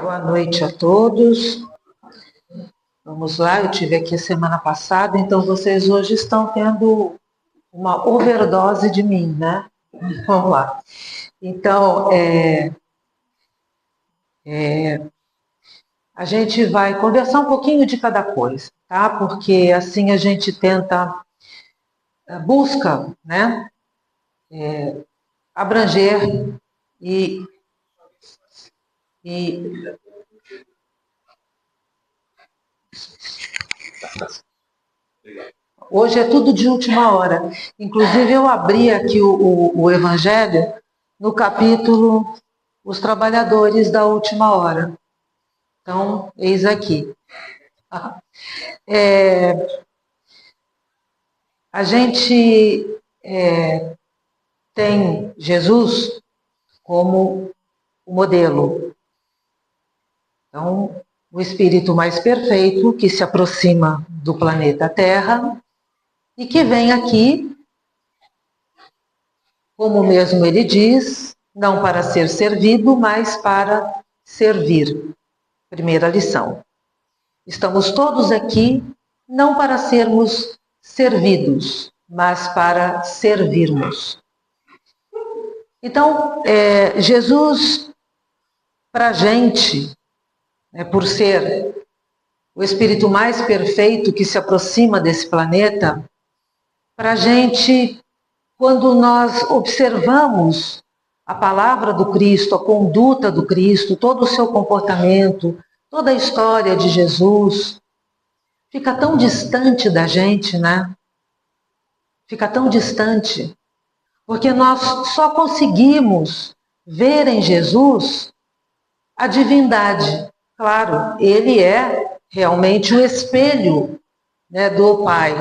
Boa noite a todos. Vamos lá, eu tive aqui a semana passada, então vocês hoje estão tendo uma overdose de mim, né? Vamos lá. Então, a gente vai conversar um pouquinho de cada coisa, tá? Porque assim a gente busca, né? Abranger e hoje é tudo de última hora. Inclusive, eu abri aqui o Evangelho no capítulo Os Trabalhadores da Última Hora. Então, eis aqui. A gente tem Jesus como o modelo. Então, o espírito mais perfeito que se aproxima do planeta Terra e que vem aqui, como mesmo ele diz, não para ser servido, mas para servir. Primeira lição. Estamos todos aqui não para sermos servidos, mas para servirmos. Então, Jesus, para a gente, por ser o espírito mais perfeito que se aproxima desse planeta, para a gente, quando nós observamos a palavra do Cristo, a conduta do Cristo, todo o seu comportamento, toda a história de Jesus, fica tão distante da gente, né? Fica tão distante, porque nós só conseguimos ver em Jesus a divindade. Claro, ele é realmente o espelho, né, do Pai,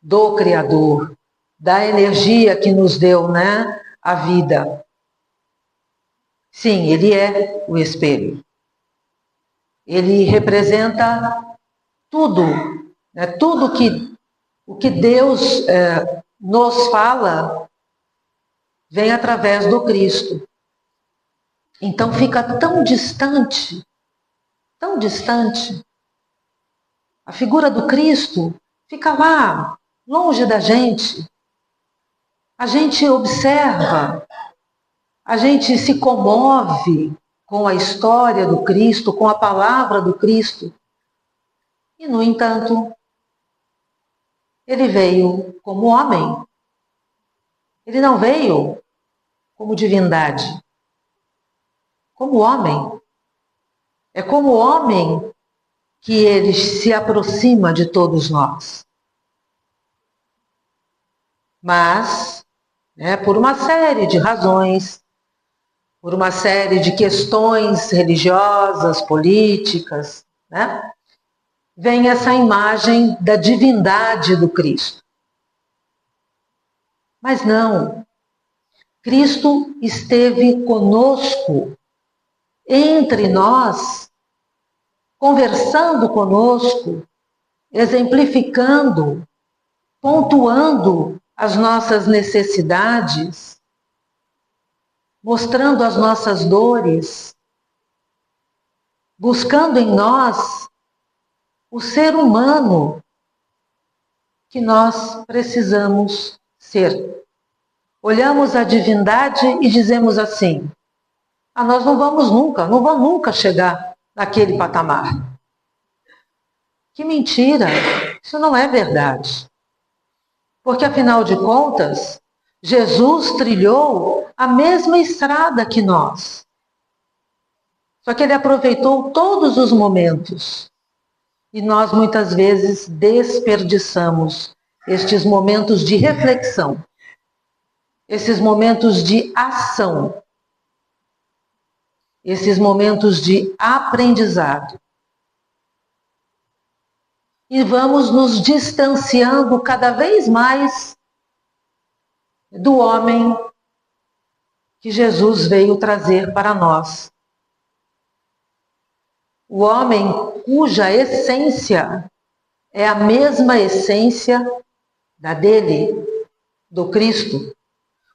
do Criador, da energia que nos deu, né, a vida. Sim, ele é o espelho. Ele representa tudo, né, tudo o que Deus nos fala vem através do Cristo. Então fica tão distante, tão distante. A figura do Cristo fica lá, longe da gente. A gente observa, a gente se comove com a história do Cristo, com a palavra do Cristo. E, no entanto, ele veio como homem. Ele não veio como divindade. Como homem. É como homem que ele se aproxima de todos nós. Mas, por uma série de razões, por uma série de questões religiosas, políticas, vem essa imagem da divindade do Cristo. Mas não. Cristo esteve conosco, entre nós, conversando conosco, exemplificando, pontuando as nossas necessidades, mostrando as nossas dores, buscando em nós o ser humano que nós precisamos ser. Olhamos a divindade e dizemos assim: nós não vamos nunca chegar naquele patamar. Que mentira! Isso não é verdade. Porque, afinal de contas, Jesus trilhou a mesma estrada que nós. Só que ele aproveitou todos os momentos. E nós, muitas vezes, desperdiçamos estes momentos de reflexão, esses momentos de ação, esses momentos de aprendizado. E vamos nos distanciando cada vez mais do homem que Jesus veio trazer para nós. O homem cuja essência é a mesma essência da dele, do Cristo.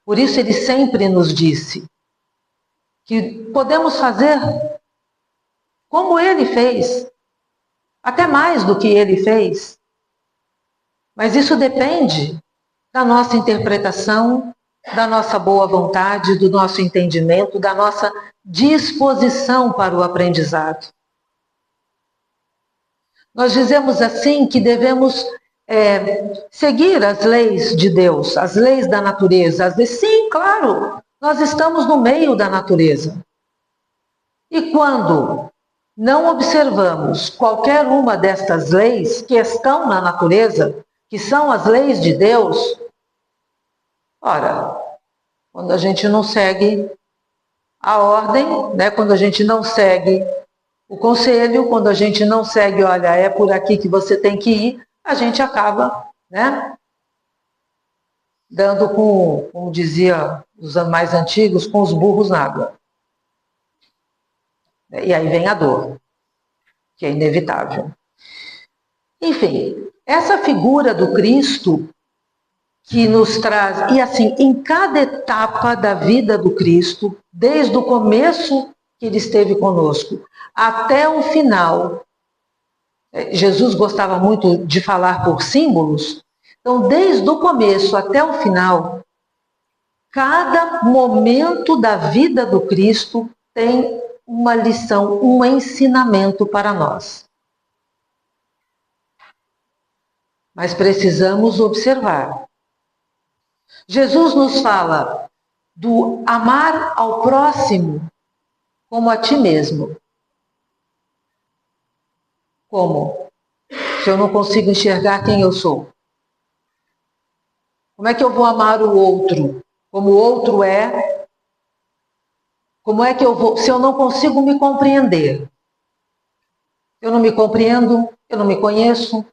Por isso ele sempre nos disse que podemos fazer como ele fez, até mais do que ele fez. Mas isso depende da nossa interpretação, da nossa boa vontade, do nosso entendimento, da nossa disposição para o aprendizado. Nós dizemos assim que devemos seguir as leis de Deus, as leis da natureza. Sim, claro, nós estamos no meio da natureza. E quando não observamos qualquer uma destas leis que estão na natureza, que são as leis de Deus, ora, quando a gente não segue a ordem, né, quando a gente não segue o conselho, quando a gente não segue, olha, é por aqui que você tem que ir, a gente acaba, né, dando com, como dizia os mais antigos, com os burros na água. E aí vem a dor, que é inevitável. Enfim, essa figura do Cristo que nos traz, e assim, em cada etapa da vida do Cristo, desde o começo que ele esteve conosco, até o final, Jesus gostava muito de falar por símbolos, então, desde o começo até o final, cada momento da vida do Cristo tem uma lição, um ensinamento para nós. Mas precisamos observar. Jesus nos fala do amar ao próximo como a ti mesmo. Como? Se eu não consigo enxergar quem eu sou? Como é que eu vou amar o outro? Como o outro é? Como é que eu vou? Se eu não consigo me compreender? Eu não me compreendo, eu não me conheço,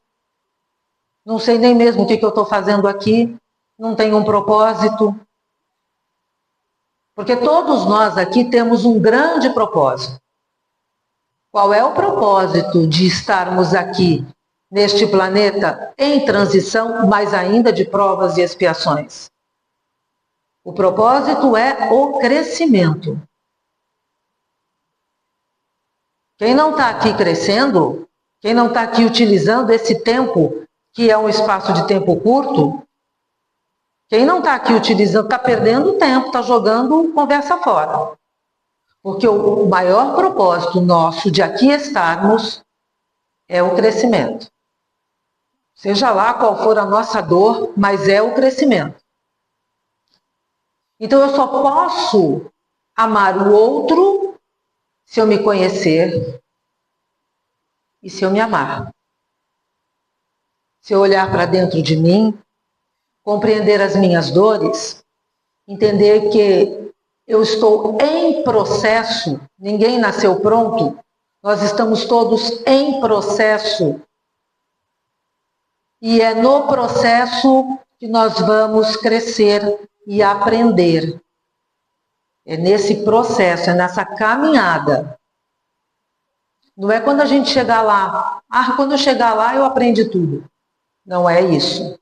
não sei nem mesmo o que eu estou fazendo aqui, não tenho um propósito. Porque todos nós aqui temos um grande propósito. Qual é o propósito de estarmos aqui neste planeta em transição, mas ainda de provas e expiações? O propósito é o crescimento. Quem não está aqui crescendo, quem não está aqui utilizando esse tempo, que é um espaço de tempo curto, quem não está aqui utilizando, está perdendo tempo, está jogando conversa fora. Porque o maior propósito nosso de aqui estarmos é o crescimento. Seja lá qual for a nossa dor, mas é o crescimento. Então eu só posso amar o outro se eu me conhecer e se eu me amar. Se eu olhar para dentro de mim, compreender as minhas dores, entender que eu estou em processo, ninguém nasceu pronto, nós estamos todos em processo. E é no processo que nós vamos crescer e aprender. É nesse processo, é nessa caminhada. Não é quando a gente chegar lá, quando eu chegar lá eu aprendi tudo. Não é isso.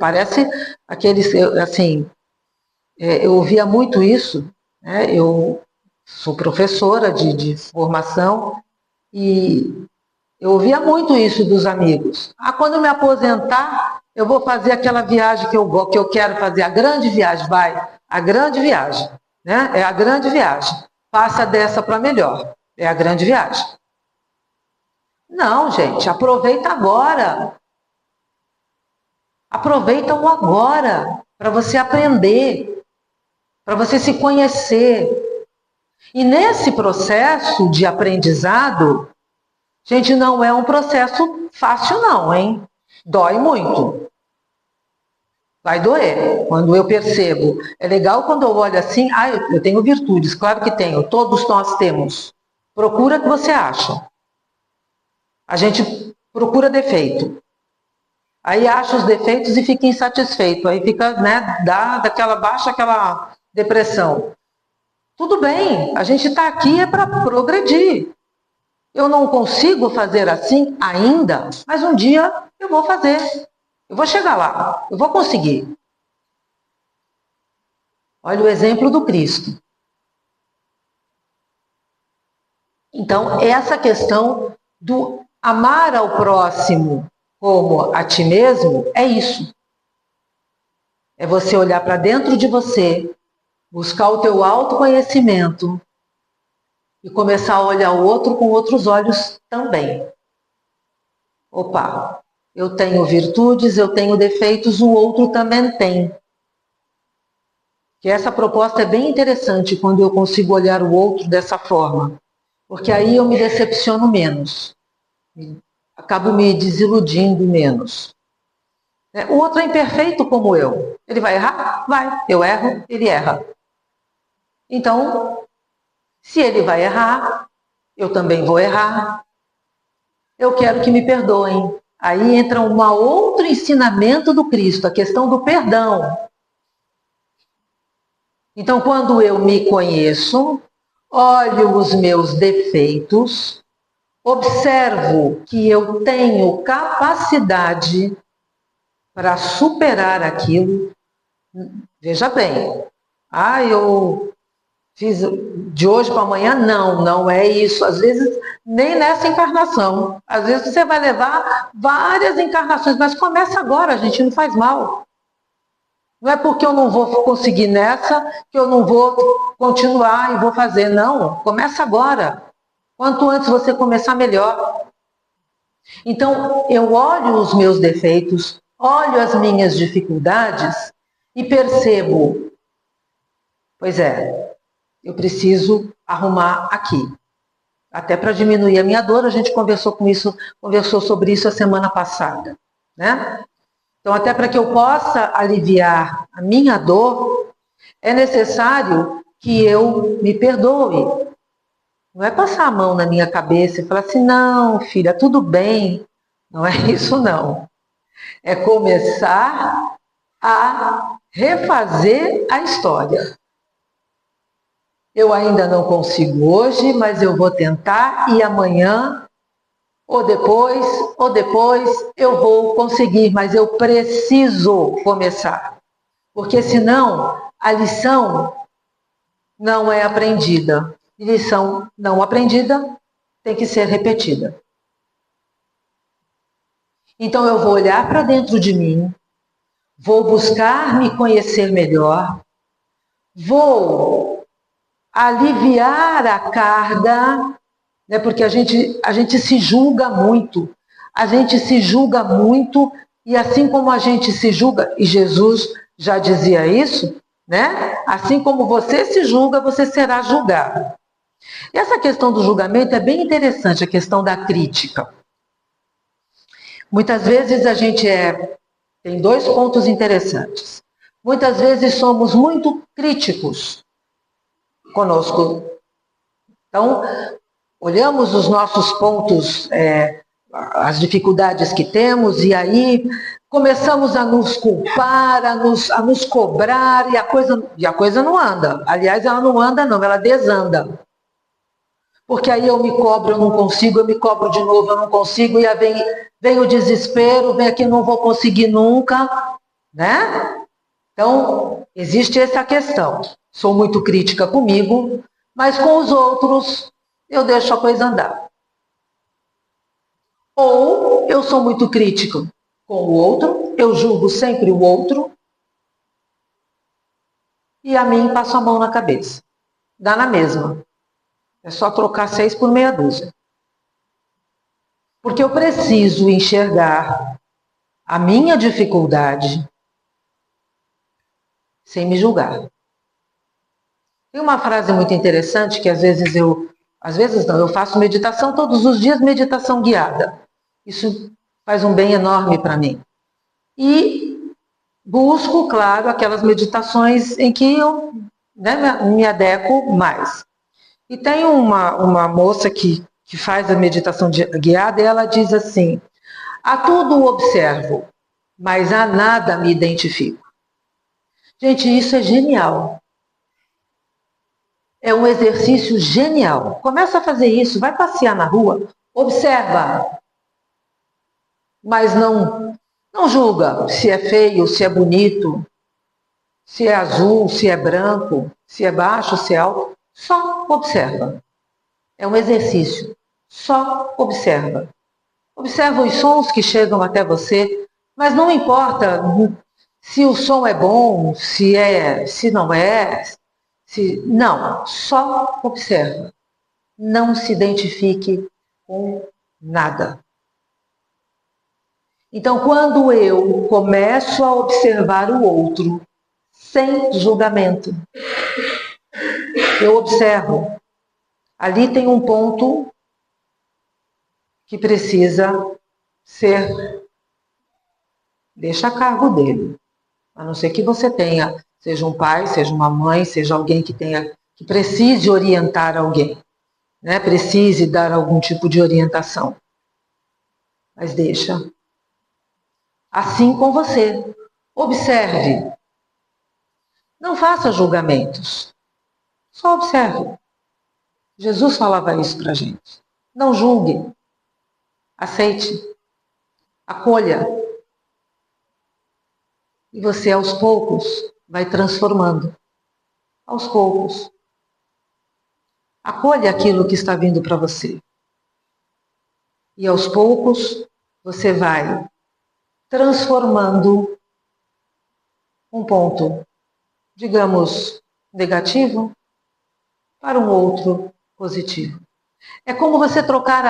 Parece aqueles, assim, eu ouvia muito isso, né? Eu sou professora de formação e eu ouvia muito isso dos amigos. Quando eu me aposentar, eu vou fazer aquela viagem que eu quero fazer, a grande viagem, a grande viagem, né? É a grande viagem. Passa dessa para melhor, é a grande viagem. Não, gente, aproveita agora. Aproveita o agora, para você aprender, para você se conhecer. E nesse processo de aprendizado, gente, não é um processo fácil não, hein? Dói muito. Vai doer. Quando eu percebo. É legal quando eu olho assim, eu tenho virtudes, claro que tenho, todos nós temos. Procura o que você acha. A gente procura defeito. Aí acha os defeitos e fica insatisfeito. Aí fica, né, baixa aquela depressão. Tudo bem, a gente está aqui para progredir. Eu não consigo fazer assim ainda, mas um dia eu vou fazer. Eu vou chegar lá, eu vou conseguir. Olha o exemplo do Cristo. Então, essa questão do amar ao próximo como a ti mesmo é isso. É você olhar para dentro de você, buscar o teu autoconhecimento e começar a olhar o outro com outros olhos também. Opa, eu tenho virtudes, eu tenho defeitos, o outro também tem. Que essa proposta é bem interessante quando eu consigo olhar o outro dessa forma, porque aí eu me decepciono menos, acabo me desiludindo menos. O outro é imperfeito como eu. Ele vai errar? Vai. Eu erro, ele erra. Então, se ele vai errar, eu também vou errar. Eu quero que me perdoem. Aí entra um outro ensinamento do Cristo, a questão do perdão. Então, quando eu me conheço, olho os meus defeitos, observo que eu tenho capacidade para superar aquilo. Veja bem, eu fiz de hoje para amanhã? Não, não é isso. Às vezes, nem nessa encarnação. Às vezes você vai levar várias encarnações, mas começa agora, a gente não faz mal. Não é porque eu não vou conseguir nessa que eu não vou continuar e vou fazer. Não, começa agora. Quanto antes você começar, melhor. Então, eu olho os meus defeitos, olho as minhas dificuldades e percebo, pois é, eu preciso arrumar aqui. Até para diminuir a minha dor, a gente conversou sobre isso a semana passada, né? Então, até para que eu possa aliviar a minha dor, é necessário que eu me perdoe. Não é passar a mão na minha cabeça e falar assim, não, filha, tudo bem. Não é isso, não. É começar a refazer a história. Eu ainda não consigo hoje, mas eu vou tentar e amanhã, ou depois eu vou conseguir, mas eu preciso começar. Porque senão a lição não é aprendida. E lição não aprendida tem que ser repetida. Então eu vou olhar para dentro de mim, vou buscar me conhecer melhor, vou aliviar a carga, né, porque a gente se julga muito. A gente se julga muito e assim como a gente se julga, e Jesus já dizia isso, né? Assim como você se julga, você será julgado. E essa questão do julgamento é bem interessante, a questão da crítica. Muitas vezes a gente tem dois pontos interessantes. Muitas vezes somos muito críticos conosco. Então, olhamos os nossos pontos, as dificuldades que temos, e aí começamos a nos culpar, a nos cobrar, e a coisa não anda. Aliás, ela não anda não, ela desanda. Porque aí eu me cobro, eu não consigo, eu me cobro de novo, eu não consigo, e aí vem o desespero, vem aqui, não vou conseguir nunca, né? Então, existe essa questão. Sou muito crítica comigo, mas com os outros eu deixo a coisa andar. Ou eu sou muito crítico com o outro, eu julgo sempre o outro, e a mim passo a mão na cabeça. Dá na mesma. É só trocar 6 por meia dúzia. Porque eu preciso enxergar a minha dificuldade sem me julgar. Tem uma frase muito interessante que às vezes eu faço meditação todos os dias, meditação guiada. Isso faz um bem enorme para mim. E busco, claro, aquelas meditações em que eu me adequo mais. E tem uma moça que faz a meditação guiada e ela diz assim, a tudo observo, mas a nada me identifico. Gente, isso é genial. É um exercício genial. Começa a fazer isso, vai passear na rua, observa, mas não julga se é feio, se é bonito, se é azul, se é branco, se é baixo, se é alto. Só observa. É um exercício. Só observa. Observa os sons que chegam até você, mas não importa se o som é bom, se não é, não, só observa. Não se identifique com nada. Então, quando eu começo a observar o outro sem julgamento, eu observo. Ali tem um ponto que precisa ser, deixa a cargo dele. A não ser que você tenha, seja um pai, seja uma mãe, seja alguém que precise orientar alguém, né? Precise dar algum tipo de orientação. Mas deixa. Assim com você. Observe. Não faça julgamentos. Só observe. Jesus falava isso pra gente. Não julgue. Aceite. Acolha. E você, aos poucos, vai transformando. Aos poucos. Acolha aquilo que está vindo para você. E aos poucos, você vai transformando um ponto, digamos, negativo, para um outro positivo. É como você trocar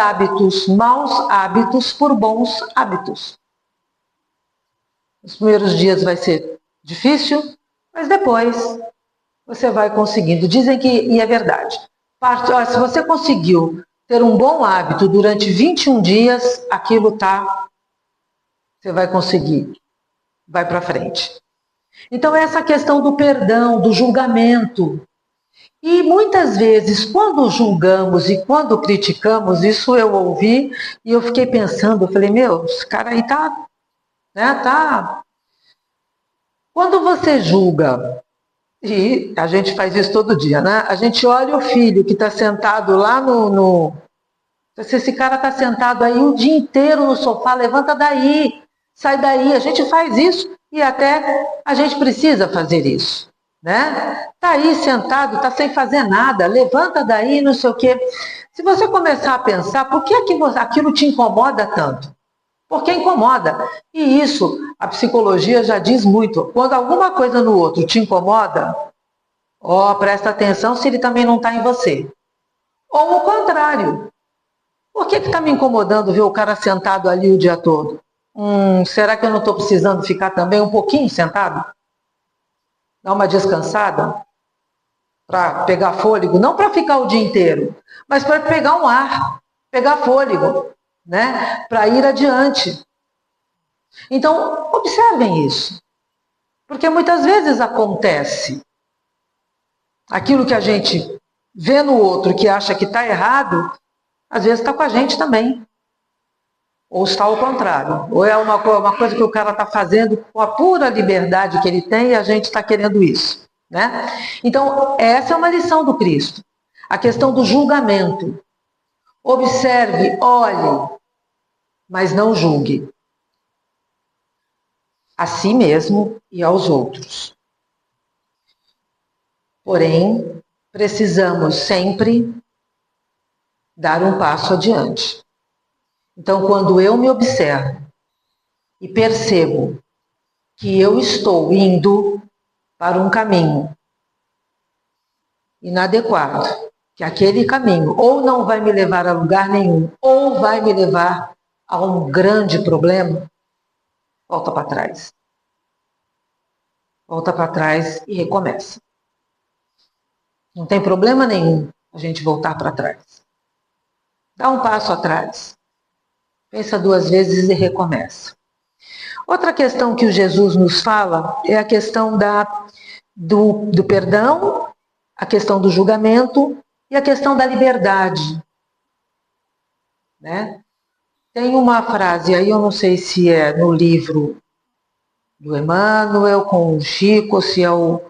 maus hábitos por bons hábitos. Os primeiros dias vai ser difícil, mas depois você vai conseguindo. Dizem que, e é verdade, se você conseguiu ter um bom hábito durante 21 dias, aquilo você vai conseguir, vai para frente. Então, essa questão do perdão, do julgamento. E muitas vezes, quando julgamos e quando criticamos, isso eu ouvi e eu fiquei pensando, eu falei, esse cara aí tá. Quando você julga, e a gente faz isso todo dia, né? A gente olha o filho que está sentado lá se esse cara está sentado aí o dia inteiro no sofá, levanta daí, sai daí. A gente faz isso e até a gente precisa fazer isso, né? Está aí sentado, está sem fazer nada, levanta daí, não sei o quê. Se você começar a pensar, por que aquilo te incomoda tanto? Porque incomoda. E isso, a psicologia já diz muito. Quando alguma coisa no outro te incomoda, presta atenção se ele também não está em você. Ou o contrário. Por que está me incomodando ver o cara sentado ali o dia todo? Será que eu não estou precisando ficar também um pouquinho sentado? Dar uma descansada? Para pegar fôlego? Não para ficar o dia inteiro, mas para pegar um ar, pegar fôlego, né? Para ir adiante. Então, observem isso. Porque muitas vezes acontece aquilo que a gente vê no outro que acha que está errado, às vezes está com a gente também. Ou está ao contrário. Ou é uma coisa que o cara está fazendo com a pura liberdade que ele tem e a gente está querendo isso, né? Então, essa é uma lição do Cristo. A questão do julgamento. Observe, olhe, mas não julgue. A si mesmo e aos outros. Porém, precisamos sempre dar um passo adiante. Então, quando eu me observo e percebo que eu estou indo para um caminho inadequado, que aquele caminho ou não vai me levar a lugar nenhum, ou vai me levar a um grande problema, volta para trás. Volta para trás e recomeça. Não tem problema nenhum a gente voltar para trás. Dá um passo atrás. Pensa 2 vezes e recomeça. Outra questão que o Jesus nos fala é a questão do perdão, a questão do julgamento e a questão da liberdade. Né? Tem uma frase, aí eu não sei se é no livro do Emmanuel com o Chico, se é o...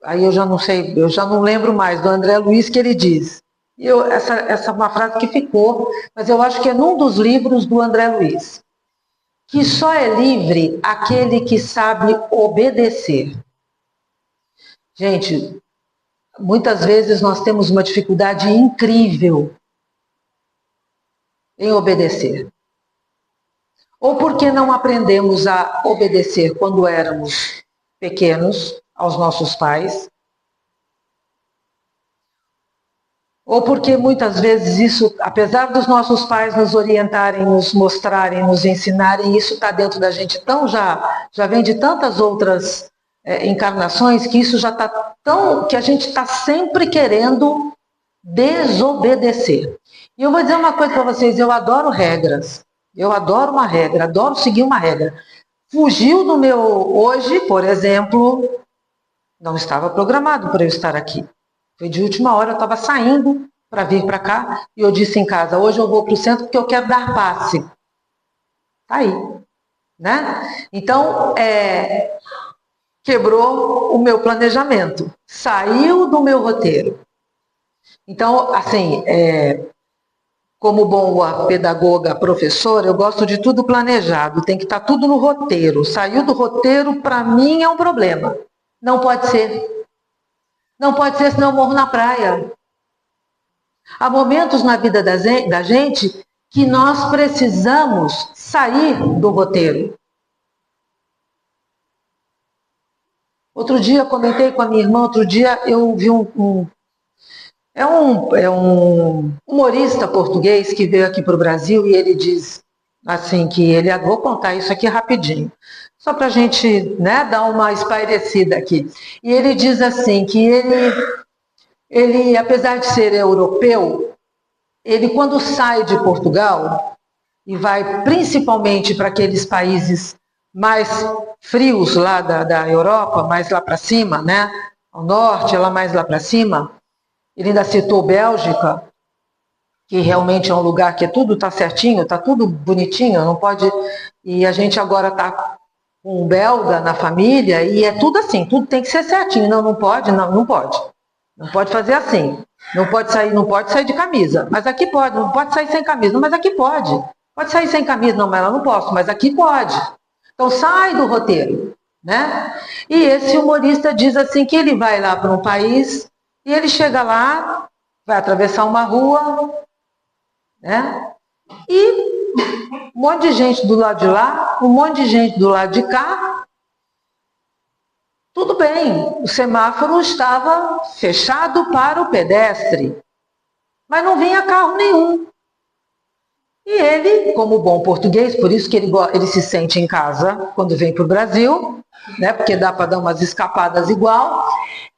Aí eu já não sei, eu já não lembro mais, do André Luiz, que ele diz. Essa é uma frase que ficou, mas eu acho que é num dos livros do André Luiz. Que só é livre aquele que sabe obedecer. Gente, muitas vezes nós temos uma dificuldade incrível em obedecer. Ou porque não aprendemos a obedecer quando éramos pequenos aos nossos pais, ou porque muitas vezes isso, apesar dos nossos pais nos orientarem, nos mostrarem, nos ensinarem, isso está dentro da gente tão já vem de tantas outras encarnações que isso já está tão, que a gente está sempre querendo desobedecer. E eu vou dizer uma coisa para vocês, eu adoro regras, eu adoro uma regra, adoro seguir uma regra. Fugiu do meu hoje, por exemplo, não estava programado para eu estar aqui. Foi de última hora, eu estava saindo para vir para cá e eu disse em casa, hoje eu vou para o centro porque eu quero dar passe. Tá aí, né? Então, quebrou o meu planejamento, saiu do meu roteiro. Então, assim, como boa pedagoga, professora, eu gosto de tudo planejado, tem que estar tudo no roteiro. Saiu do roteiro, para mim, é um problema. Não pode ser. Não pode ser, senão eu morro na praia. Há momentos na vida da gente que nós precisamos sair do roteiro. Outro dia, comentei com a minha irmã, outro dia eu vi um humorista português que veio aqui para o Brasil e ele diz assim que ele, vou contar isso aqui rapidinho, só para a gente, né, dar uma espairecida aqui. E ele diz assim que ele, apesar de ser europeu, ele quando sai de Portugal e vai principalmente para aqueles países mais frios lá da Europa, mais lá para cima, né, ao norte, lá mais lá para cima, ele ainda citou Bélgica, que realmente é um lugar que tudo está certinho, está tudo bonitinho, não pode. E a gente agora está com um belga na família e é tudo assim, tudo tem que ser certinho. Não, não pode, não pode. Não pode fazer assim. Não pode sair de camisa. Mas aqui pode, não pode sair sem camisa, mas aqui pode. Pode sair sem camisa, não, mas ela não posso, mas aqui pode. Então sai do roteiro, né? E esse humorista diz assim que ele vai lá para um país e ele chega lá, vai atravessar uma rua, né? E um monte de gente do lado de lá, um monte de gente do lado de cá. Tudo bem, o semáforo estava fechado para o pedestre, mas não vinha carro nenhum. E ele, como bom português, por isso que ele se sente em casa quando vem para o Brasil, né? Porque dá para dar umas escapadas igual.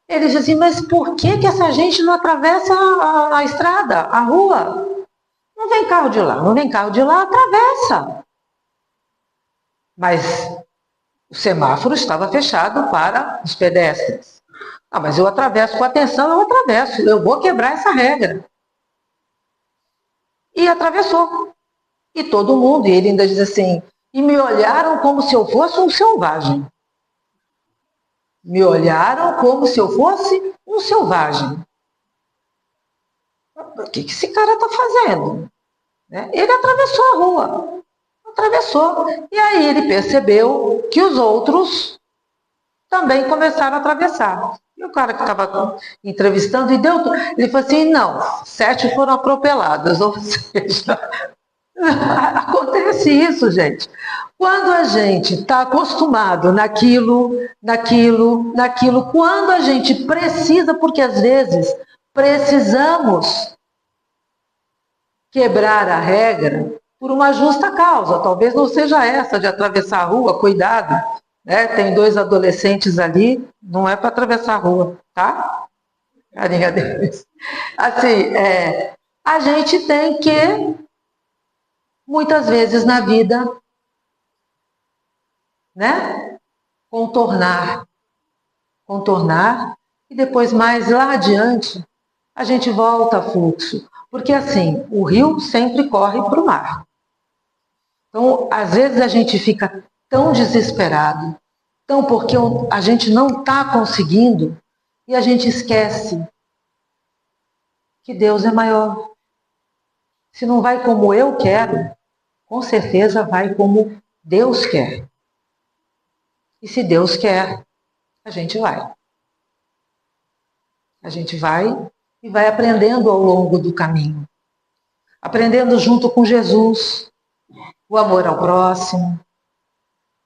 Ele diz assim, mas por que essa gente não atravessa a estrada, a rua? Não vem carro de lá, não vem carro de lá, atravessa. Mas o semáforo estava fechado para os pedestres. Ah, mas eu atravesso com atenção, eu atravesso, eu vou quebrar essa regra. E atravessou. E todo mundo, e ele ainda diz assim, e me olharam como se eu fosse um selvagem. Me olharam como se eu fosse um selvagem. O que esse cara está fazendo? Ele atravessou a rua. Atravessou. E aí ele percebeu que os outros também começaram a atravessar. E o cara que estava entrevistando, ele falou assim, não, 7 foram atropeladas, ou seja, acontece isso, gente. Quando a gente está acostumado naquilo, quando a gente precisa, porque às vezes precisamos quebrar a regra por uma justa causa, talvez não seja essa de atravessar a rua, cuidado, né? Tem 2 adolescentes ali, não é para atravessar a rua, tá? Carinha deles. Assim, a gente tem que, muitas vezes na vida, né? Contornar, e depois mais lá adiante, a gente volta a fluxo. Porque assim, o rio sempre corre para o mar. Então, às vezes a gente fica tão desesperado, porque a gente não está conseguindo, e a gente esquece que Deus é maior. Se não vai como eu quero, com certeza vai como Deus quer. E se Deus quer, a gente vai. A gente vai e vai aprendendo ao longo do caminho. Aprendendo junto com Jesus o amor ao próximo,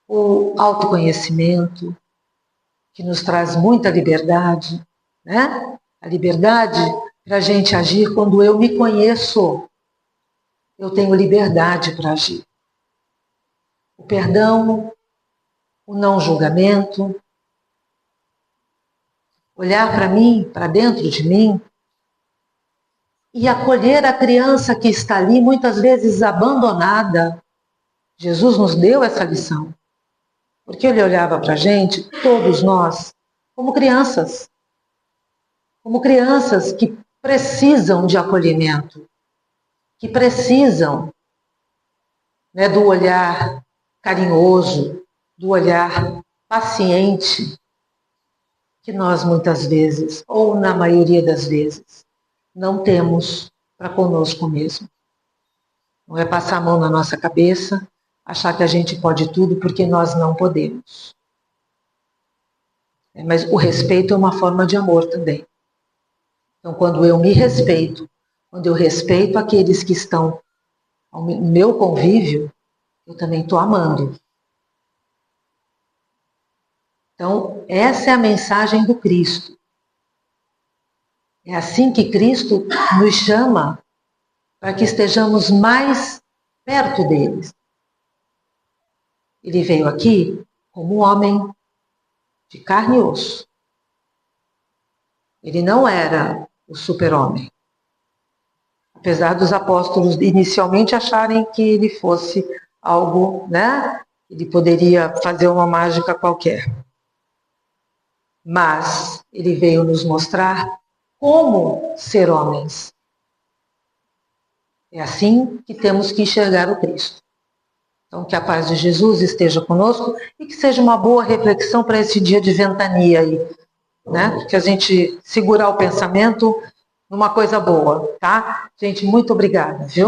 o autoconhecimento, que nos traz muita liberdade, né? A liberdade para a gente agir quando eu me conheço. Eu tenho liberdade para agir. O perdão, o não julgamento, olhar para mim, para dentro de mim, e acolher a criança que está ali, muitas vezes abandonada. Jesus nos deu essa lição. Porque ele olhava para a gente, todos nós, como crianças que precisam de acolhimento, que precisam, né, do olhar carinhoso, do olhar paciente, que nós muitas vezes, ou na maioria das vezes, não temos para conosco mesmo. Não é passar a mão na nossa cabeça, achar que a gente pode tudo porque nós não podemos. Mas o respeito é uma forma de amor também. Então, quando eu me respeito, quando eu respeito aqueles que estão no meu convívio, eu também estou amando. Então, essa é a mensagem do Cristo. É assim que Cristo nos chama para que estejamos mais perto deles. Ele veio aqui como um homem de carne e osso. Ele não era o super-homem. Apesar dos apóstolos inicialmente acharem que ele fosse algo, né? Ele poderia fazer uma mágica qualquer. Mas ele veio nos mostrar como ser homens. É assim que temos que enxergar o Cristo. Então, que a paz de Jesus esteja conosco e que seja uma boa reflexão para esse dia de ventania aí, né? Que a gente segurar o pensamento numa coisa boa, tá? Gente, muito obrigada, viu?